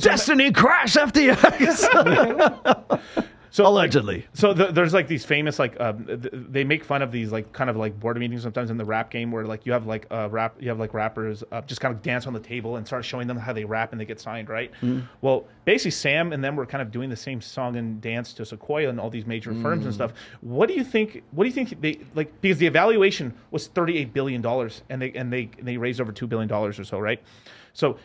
Destiny crash FTX. So allegedly. There's like these famous they make fun of these like kind of like board meetings sometimes in the rap game where like you have like rappers just kind of dance on the table and start showing them how they rap and they get signed, right? Well, basically Sam and them were kind of doing the same song and dance to Sequoia and all these major firms and stuff. What do you think they like, because the evaluation was $38 billion and they raised over $2 billion or so, right? So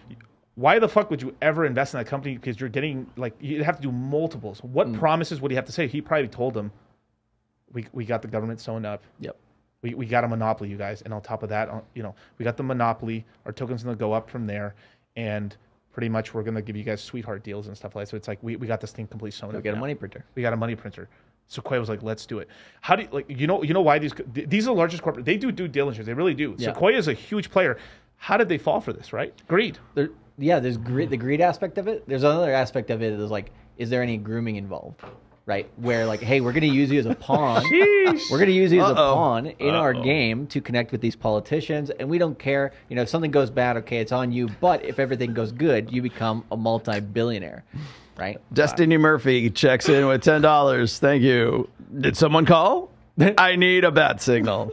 why the fuck would you ever invest in that company? Because you're getting, like, you'd have to do multiples. What promises would he have to say? He probably told them, we got the government sewn up. Yep. We got a monopoly, you guys. And on top of that, we got the monopoly. Our token's going to go up from there. And pretty much we're going to give you guys sweetheart deals and stuff like that. So it's like, we got this thing completely sewn up. We got a money printer. We got a money printer. Sequoia was like, let's do it. How do you, like, you know why these are the largest corporate, they do due diligence. They really do. Yeah. Sequoia is a huge player. How did they fall for this, right? Greed. There's greed, the greed aspect of it. There's another aspect of it is like, is there any grooming involved? Right? Where like, hey, we're going to use you as a pawn. We're going to use you as a pawn in our game to connect with these politicians. And we don't care, if something goes bad, okay, it's on you. But if everything goes good, you become a multi-billionaire. Right? Destiny Murphy checks in with $10. Thank you. Did someone call? I need a bat signal.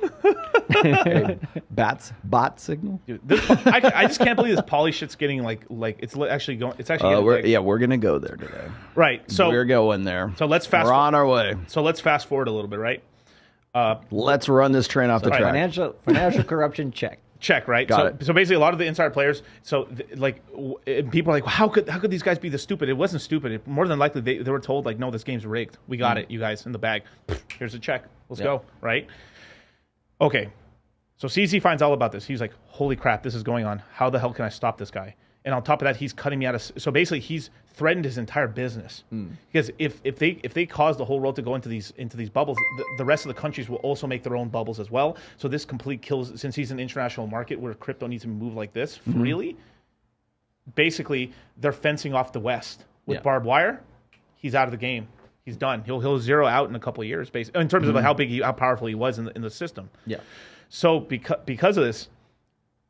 Bot signal. Dude, I just can't believe this poly shit's getting like it's actually going. It's actually. We're gonna go there today. Right. So we're going there. So let's fast. We're on our way. So let's fast forward a little bit, right? Let's run this train off the track. Financial corruption check. Check, right? Got it. So basically, a lot of the insider players. So people are like, well, how could these guys be this stupid? It wasn't stupid. More than likely, they were told like, no, this game's rigged. We got it, you guys, in the bag. Here's a check. Let's go, right? Okay. So CZ finds all about this. He's like, holy crap, this is going on. How the hell can I stop this guy? And on top of that, he's cutting me out of. So basically, he's threatened his entire business because if they cause the whole world to go into these bubbles, the rest of the countries will also make their own bubbles as well. So this complete kills. Since he's an international market where crypto needs to move like this freely, basically they're fencing off the West with barbed wire. He's out of the game. He's done. He'll zero out in a couple of years, basically, in terms of how powerful he was in the system. Yeah. So because of this,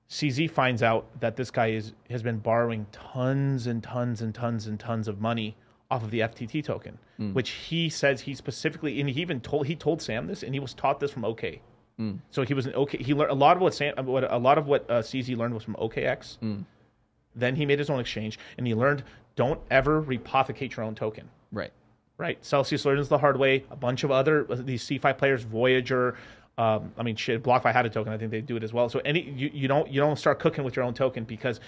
CZ finds out that this guy has been borrowing tons and tons and tons and tons of money off of the FTT token, which he says he specifically, and he told Sam this, and he was taught this from OK. So he was an OK. He learned a lot of what CZ learned was from OKX. Then he made his own exchange, and he learned don't ever repothecate your own token. Right. Celsius learns the hard way. A bunch of other these C5 players, Voyager. BlockFi had a token. I think they do it as well. So you don't start cooking with your own token because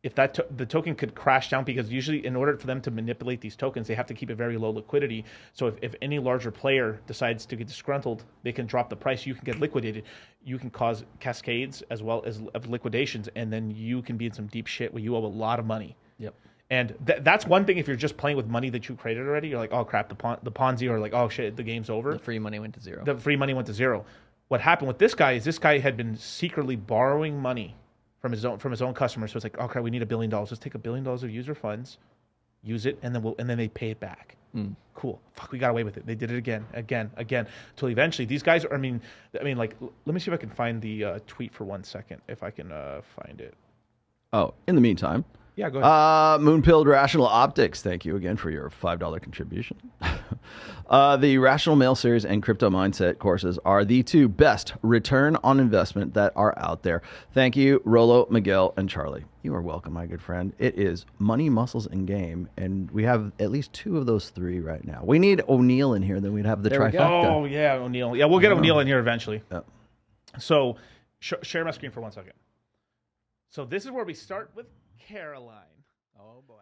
if the token could crash down, because usually in order for them to manipulate these tokens, they have to keep it very low liquidity. So if any larger player decides to get disgruntled, they can drop the price. You can get liquidated. You can cause cascades as well as of liquidations, and then you can be in some deep shit where you owe a lot of money. Yep. And that's one thing if you're just playing with money that you created already. You're like, oh, crap, the Ponzi, or like, oh, shit, the game's over. The free money went to zero. What happened with this guy is this guy had been secretly borrowing money from his own customers. So it's like, oh, crap, we need $1 billion. Let's take $1 billion of user funds, use it, and then they pay it back. Cool. Fuck, we got away with it. They did it again, until eventually these guys are, I mean, like, let me see if I can find the tweet for 1 second, if I can find it. Oh, in the meantime. Yeah, go ahead. Moonpilled Rational Optics, thank you again for your $5 contribution. The Rational Mail Series and Crypto Mindset courses are the two best return on investment that are out there. Thank you, Rolo, Miguel, and Charlie. You are welcome, my good friend. It is money, muscles, and game, and we have at least 2 of those 3 right now. We need O'Neill in here, then we'd have the trifecta. Oh, yeah, O'Neill. Yeah, we'll get O'Neill in here eventually. Yeah. So, share my screen for 1 second. So this is where we start with Caroline. Oh boy.